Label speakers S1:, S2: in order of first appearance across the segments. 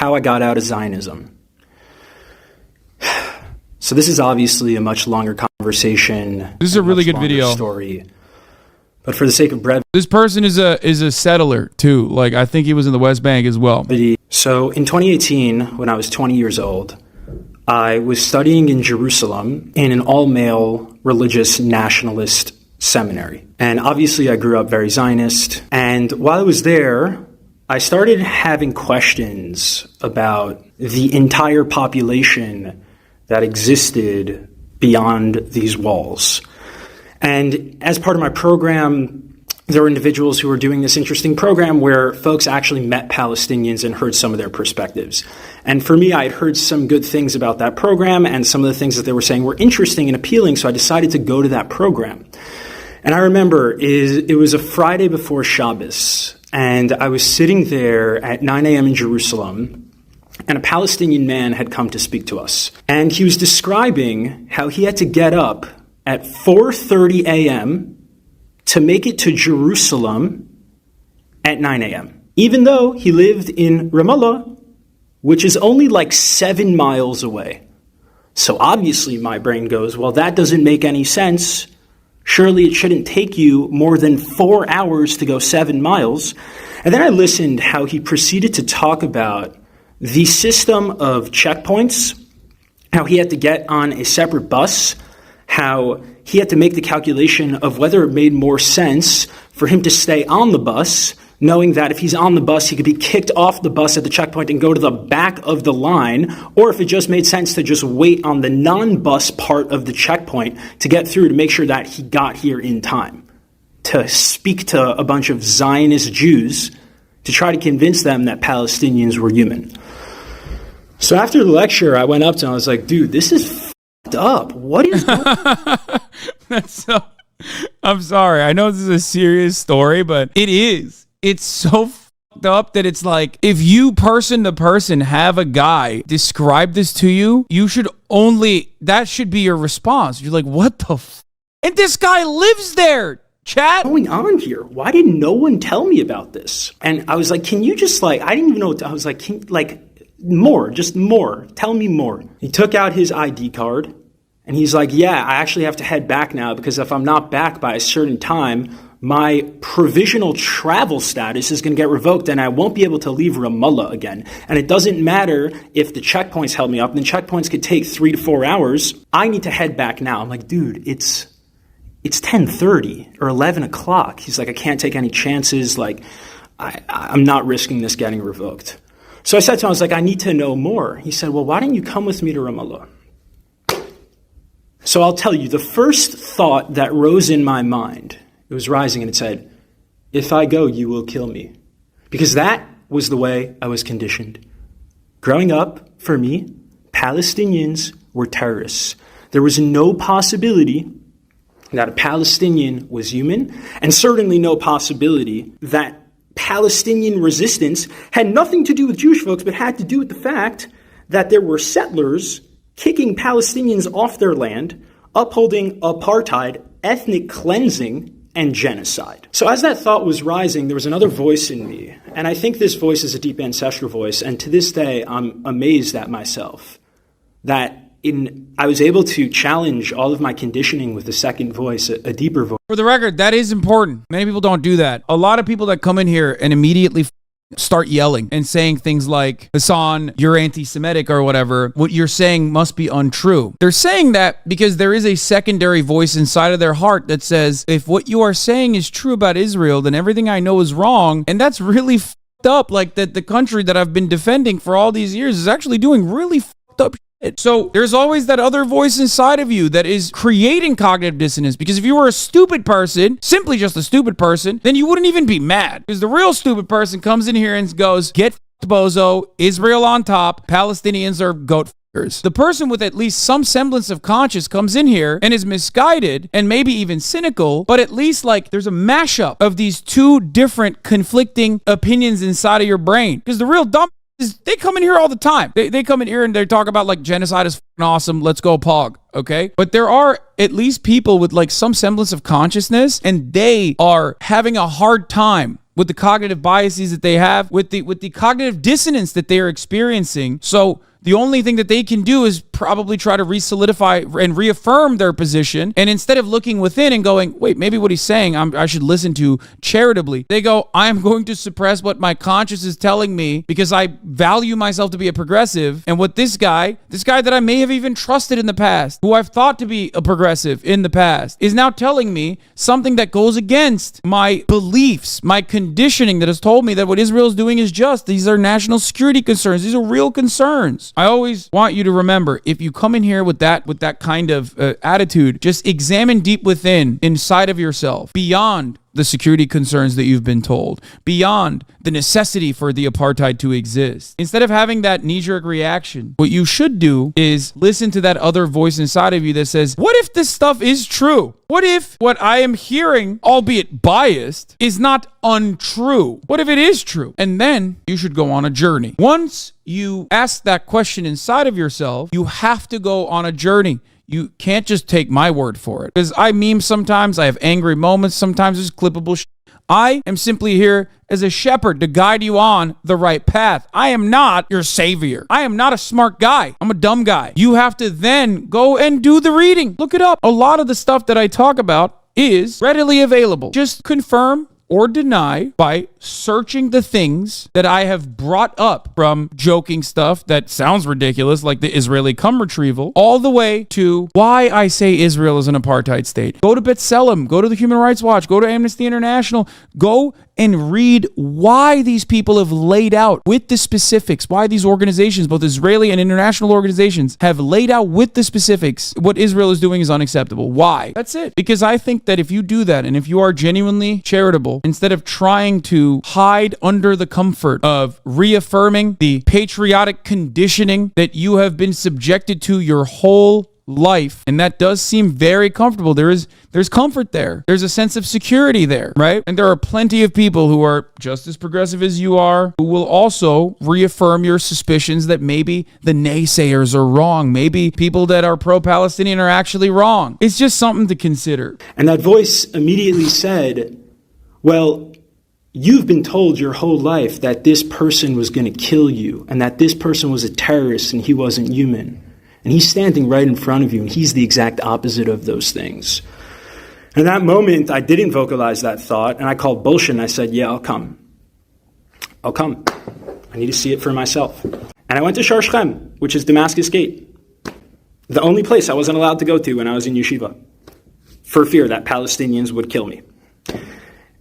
S1: how I got out of Zionism. So this is obviously a much longer conversation.
S2: This is a really good video.
S1: Story. But for the sake of brevity,
S2: this person is a settler too. Like, I think he was in the West Bank as well.
S1: So in 2018, when I was 20 years old, I was studying in Jerusalem in an all-male religious nationalist seminary. And obviously I grew up very Zionist. And while I was there, I started having questions about the entire population that existed beyond these walls. And as part of my program, there were individuals who were doing this interesting program where folks actually met Palestinians and heard some of their perspectives. And for me, I had heard some good things about that program, and some of the things that they were saying were interesting and appealing, so I decided to go to that program. And I remember it was a Friday before Shabbos, and I was sitting there at 9 a.m. in Jerusalem, and a Palestinian man had come to speak to us. And he was describing how he had to get up at 4:30 a.m. to make it to Jerusalem at 9 a.m., even though he lived in Ramallah, which is only like 7 miles away. So obviously my brain goes, well, that doesn't make any sense. Surely it shouldn't take you more than 4 hours to go 7 miles. And then I listened how he proceeded to talk about the system of checkpoints, how he had to get on a separate bus, how he had to make the calculation of whether it made more sense for him to stay on the bus, knowing that if he's on the bus, he could be kicked off the bus at the checkpoint and go to the back of the line, or if it just made sense to just wait on the non-bus part of the checkpoint to get through to make sure that he got here in time to speak to a bunch of Zionist Jews to try to convince them that Palestinians were human. So after the lecture, I went up to him, I was like, dude, this is f***ed up. What is going on?
S2: That's so... I'm sorry. I know this is a serious story, but it is. It's so f***ed up that it's like, if you person to person have a guy describe this to you, you should only... That should be your response. You're like, what the f***? And this guy lives there, chat.
S1: What's going on here? Why did no one tell me about this? And I was like, can you just like... I didn't even know what to... I was like, more, just more. Tell me more. He took out his ID card and he's like, yeah, I actually have to head back now because if I'm not back by a certain time, my provisional travel status is going to get revoked and I won't be able to leave Ramallah again. And it doesn't matter if the checkpoints held me up. And the checkpoints could take 3 to 4 hours. I need to head back now. I'm like, dude, it's 10:30 or 11 o'clock. He's like, I can't take any chances. Like, I'm not risking this getting revoked. So I said to him, I was like, I need to know more. He said, well, why don't you come with me to Ramallah? So I'll tell you, the first thought that rose in my mind, it was rising and it said, if I go, you will kill me. Because that was the way I was conditioned. Growing up, for me, Palestinians were terrorists. There was no possibility that a Palestinian was human, and certainly no possibility that Palestinian resistance had nothing to do with Jewish folks, but had to do with the fact that there were settlers kicking Palestinians off their land, upholding apartheid, ethnic cleansing, and genocide. So as that thought was rising, there was another voice in me, and I think this voice is a deep ancestral voice, and to this day, I'm amazed at myself that I was able to challenge all of my conditioning with a second voice, a deeper voice.
S2: For the record, that is important. Many people don't do that. A lot of people that come in here and immediately start yelling and saying things like, Hassan, you're anti-Semitic or whatever. What you're saying must be untrue. They're saying that because there is a secondary voice inside of their heart that says, if what you are saying is true about Israel, then everything I know is wrong. And that's really f***ed up. Like that the country that I've been defending for all these years is actually doing really f***ed up shit. So there's always that other voice inside of you that is creating cognitive dissonance, because if you were a stupid person, simply just a stupid person, then you wouldn't even be mad, because the real stupid person comes in here and goes, get f***ed, bozo, Israel on top, Palestinians are goat f***ers. The person with at least some semblance of conscience comes in here and is misguided and maybe even cynical, but at least like there's a mashup of these two different conflicting opinions inside of your brain, because the real dumb they come in here all the time. They come in here and they talk about like genocide is f***ing awesome. Let's go pog. Okay. But there are at least people with like some semblance of consciousness, and they are having a hard time with the cognitive biases that they have, with the cognitive dissonance that they are experiencing. So the only thing that they can do is probably try to re-solidify and reaffirm their position. And instead of looking within and going, wait, maybe what he's saying I should listen to charitably, they go, I'm going to suppress what my conscience is telling me because I value myself to be a progressive. And what this guy that I may have even trusted in the past, who I've thought to be a progressive in the past, is now telling me something that goes against my beliefs, my conditioning that has told me that what Israel is doing is just. These are national security concerns. These are real concerns. I always want you to remember, if you come in here with that kind of attitude, just examine deep within, inside of yourself, beyond the security concerns that you've been told, beyond the necessity for the apartheid to exist. Instead of having that knee-jerk reaction, what you should do is listen to that other voice inside of you that says, what if this stuff is true? What if what I am hearing, albeit biased, is not untrue? What if it is true? And then you should go on a journey. Once you ask that question inside of yourself, you have to go on a journey. You can't just take my word for it. Because I meme sometimes, I have angry moments, sometimes it's clippable shit. I am simply here as a shepherd to guide you on the right path. I am not your savior. I am not a smart guy. I'm a dumb guy. You have to then go and do the reading. Look it up. A lot of the stuff that I talk about is readily available. Just confirm or deny by searching the things that I have brought up, from joking stuff that sounds ridiculous, like the Israeli cum retrieval, all the way to why I say Israel is an apartheid state. Go to B'Tselem, go to the Human Rights Watch, go to Amnesty International, go and read why these people have laid out with the specifics, why these organizations, both Israeli and international organizations, have laid out with the specifics what Israel is doing is unacceptable. Why? That's it. Because I think that if you do that, and if you are genuinely charitable, instead of trying to hide under the comfort of reaffirming the patriotic conditioning that you have been subjected to your whole life, and that does seem very comfortable. There's comfort there. There's a sense of security there, right? And there are plenty of people who are just as progressive as you are, who will also reaffirm your suspicions that maybe the naysayers are wrong. Maybe people that are pro-Palestinian are actually wrong. It's just something to consider.
S1: And that voice immediately said, well, you've been told your whole life that this person was going to kill you and that this person was a terrorist and he wasn't human. And he's standing right in front of you, and he's the exact opposite of those things. In that moment, I didn't vocalize that thought, and I called bullshit, and I said, yeah, I'll come. I'll come. I need to see it for myself. And I went to Shar Shechem, which is Damascus Gate, the only place I wasn't allowed to go to when I was in yeshiva, for fear that Palestinians would kill me.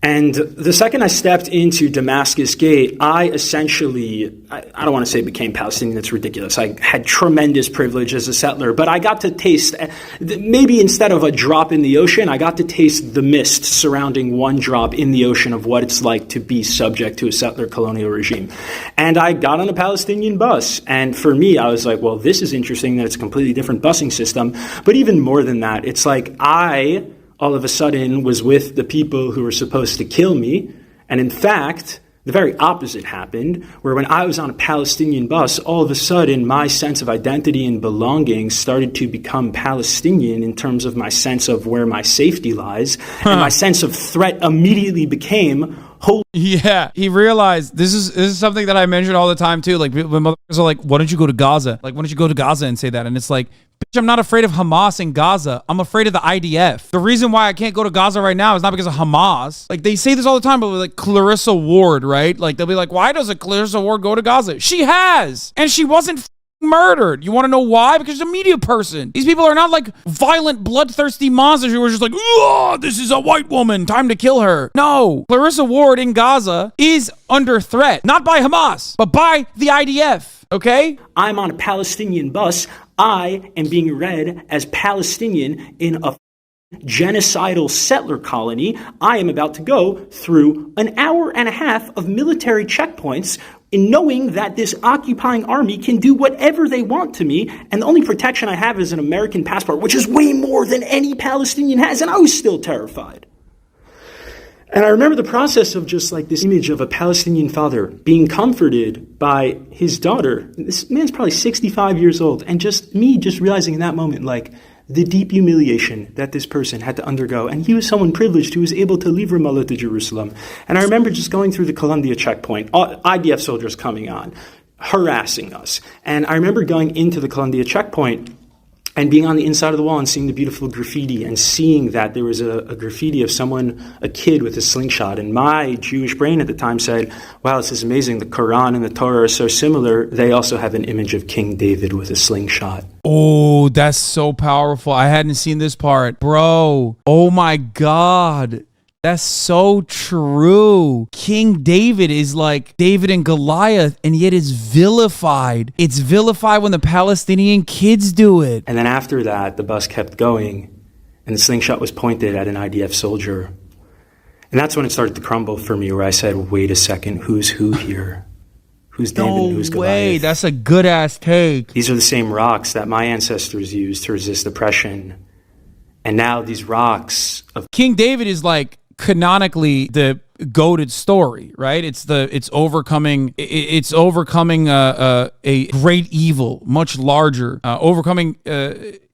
S1: And the second I stepped into Damascus Gate, I essentially, I don't want to say became Palestinian, that's ridiculous. I had tremendous privilege as a settler, but I got to taste, maybe instead of a drop in the ocean, I got to taste the mist surrounding one drop in the ocean of what it's like to be subject to a settler colonial regime. And I got on a Palestinian bus, and for me, I was like, well, this is interesting that it's a completely different busing system. But even more than that, it's like I all of a sudden was with the people who were supposed to kill me. And in fact, the very opposite happened, where when I was on a Palestinian bus, all of a sudden my sense of identity and belonging started to become Palestinian in terms of my sense of where my safety lies. And my sense of threat immediately became holy.
S2: Yeah, he realized this is something that I mention all the time too. Like, when motherfuckers are like, why don't you go to Gaza? Like, why don't you go to Gaza and say that? And it's like, bitch, I'm not afraid of Hamas in Gaza. I'm afraid of the IDF. The reason why I can't go to Gaza right now is not because of Hamas. Like, they say this all the time, but like Clarissa Ward, right? Like, they'll be like, why doesn't Clarissa Ward go to Gaza? She has, and she wasn't murdered. You want to know why? Because she's a media person. These people are not like violent, bloodthirsty monsters who are just like, oh, this is a white woman, time to kill her. No, Clarissa Ward in Gaza is under threat, not by Hamas, but by the IDF. Okay?
S1: I'm on a Palestinian bus. I am being read as Palestinian in a genocidal settler colony. I am about to go through an hour and a half of military checkpoints in knowing that this occupying army can do whatever they want to me, and the only protection I have is an American passport, which is way more than any Palestinian has, and I was still terrified. And I remember the process of just like this image of a Palestinian father being comforted by his daughter. This man's probably 65 years old, and just me just realizing in that moment, like, the deep humiliation that this person had to undergo. And he was someone privileged who was able to leave Ramallah to Jerusalem. And I remember just going through the Columbia checkpoint, IDF soldiers coming on, harassing us. And I remember going into the Columbia checkpoint and being on the inside of the wall and seeing the beautiful graffiti and seeing that there was a graffiti of someone, a kid with a slingshot. And my Jewish brain at the time said, wow, this is amazing. The Quran and the Torah are so similar. They also have an image of King David with a slingshot.
S2: Oh, that's so powerful. I hadn't seen this part. Bro, oh my God. That's so true. King David is like David and Goliath, and yet is vilified. It's vilified when the Palestinian kids do it.
S1: And then after that, the bus kept going, and the slingshot was pointed at an IDF soldier. And that's when it started to crumble for me, where I said, wait a second, who's who here? Who's David and who's Goliath?
S2: No way, that's a good-ass take.
S1: These are the same rocks that my ancestors used to resist oppression. And now these rocks of
S2: King David is like canonically the goated story, right? It's overcoming a great evil, much larger, overcoming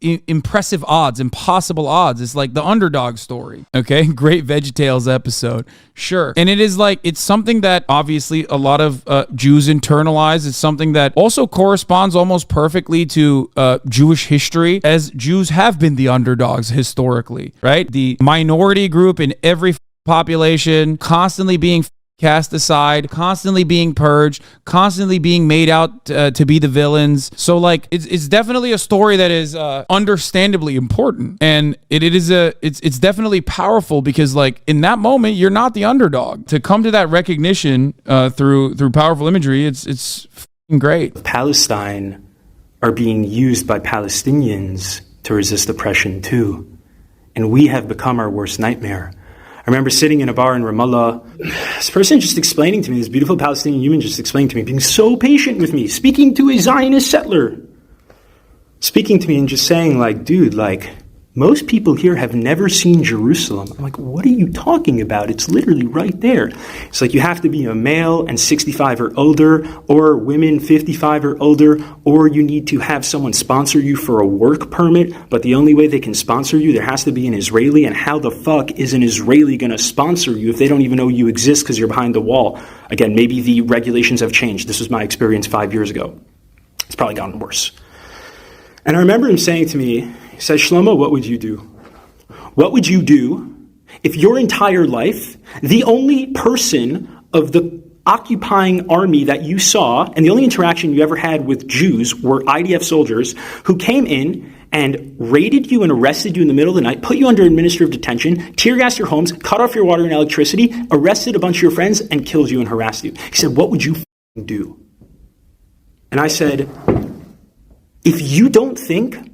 S2: impressive odds, impossible odds. It's like the underdog story. Okay, great VeggieTales episode, sure. And it is like, it's something that obviously a lot of Jews internalize. It's something that also corresponds almost perfectly to Jewish history, as Jews have been the underdogs historically, right? The minority group in every population, constantly being cast aside, constantly being purged, constantly being made out to be the villains. So like it's definitely a story that is understandably important, and it's definitely powerful, because like in that moment you're not the underdog. To come to that recognition through powerful imagery, it's great.
S1: Palestine are being used by Palestinians to resist oppression too, and we have become our worst nightmare. I remember sitting in a bar in Ramallah, this person just explaining to me, this beautiful Palestinian human just explaining to me, being so patient with me, speaking to a Zionist settler, speaking to me and just saying like, dude, like, most people here have never seen Jerusalem. I'm like, what are you talking about? It's literally right there. It's like you have to be a male and 65 or older, or women 55 or older, or you need to have someone sponsor you for a work permit, but the only way they can sponsor you, there has to be an Israeli, and how the fuck is an Israeli going to sponsor you if they don't even know you exist because you're behind the wall? Again, maybe the regulations have changed. This was my experience 5 years ago. It's probably gotten worse. And I remember him saying to me, he says, Shlomo, what would you do? What would you do if your entire life, the only person of the occupying army that you saw, and the only interaction you ever had with Jews were IDF soldiers who came in and raided you and arrested you in the middle of the night, put you under administrative detention, tear gassed your homes, cut off your water and electricity, arrested a bunch of your friends, and killed you and harassed you? He said, what would you do? And I said, if you don't think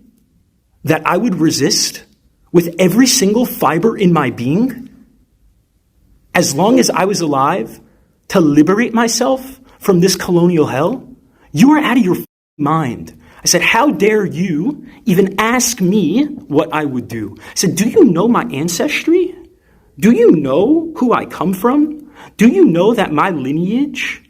S1: that I would resist with every single fiber in my being, as long as I was alive, to liberate myself from this colonial hell, you are out of your mind. I said, how dare you even ask me what I would do? I said, do you know my ancestry? Do you know who I come from? Do you know that my lineage?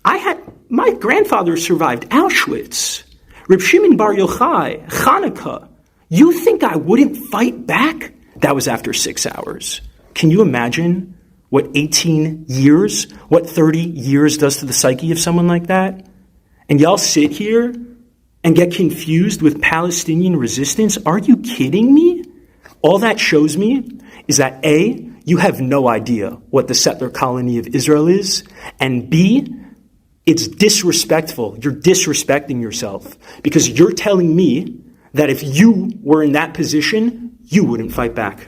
S1: My grandfather survived Auschwitz. Reb Shimon Bar Yochai, Hanukkah. You think I wouldn't fight back? That was after 6 hours. Can you imagine what 18 years, what 30 years does to the psyche of someone like that? And y'all sit here and get confused with Palestinian resistance? Are you kidding me? All that shows me is that A, you have no idea what the settler colony of Israel is, and B, it's disrespectful. You're disrespecting yourself because you're telling me that if you were in that position, you wouldn't fight back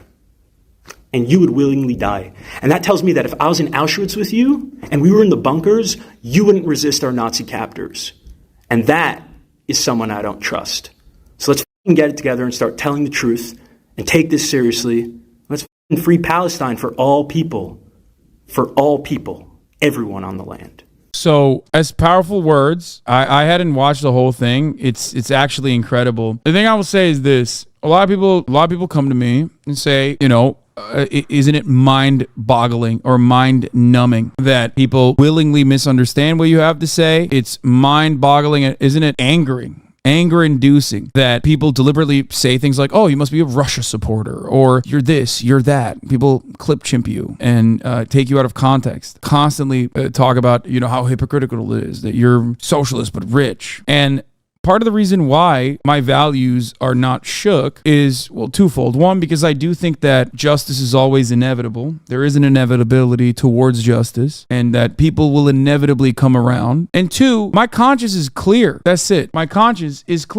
S1: and you would willingly die. And that tells me that if I was in Auschwitz with you and we were in the bunkers, you wouldn't resist our Nazi captors. And that is someone I don't trust. So let's get it together and start telling the truth and take this seriously. Let's free Palestine for all people, everyone on the land.
S2: So, as powerful words, I hadn't watched the whole thing. It's actually incredible. The thing I will say is this: a lot of people come to me and say, isn't it mind-boggling or mind-numbing that people willingly misunderstand what you have to say? It's mind-boggling. Isn't it angering anger inducing that people deliberately say things like, oh, you must be a Russia supporter, or you're this, you're that. People clip chimp you and take you out of context. Constantly talk about, how hypocritical it is that you're socialist but rich. And part of the reason why my values are not shook is, well, twofold. One, because I do think that justice is always inevitable. There is an inevitability towards justice, and that people will inevitably come around. And two, my conscience is clear. That's it. My conscience is clear.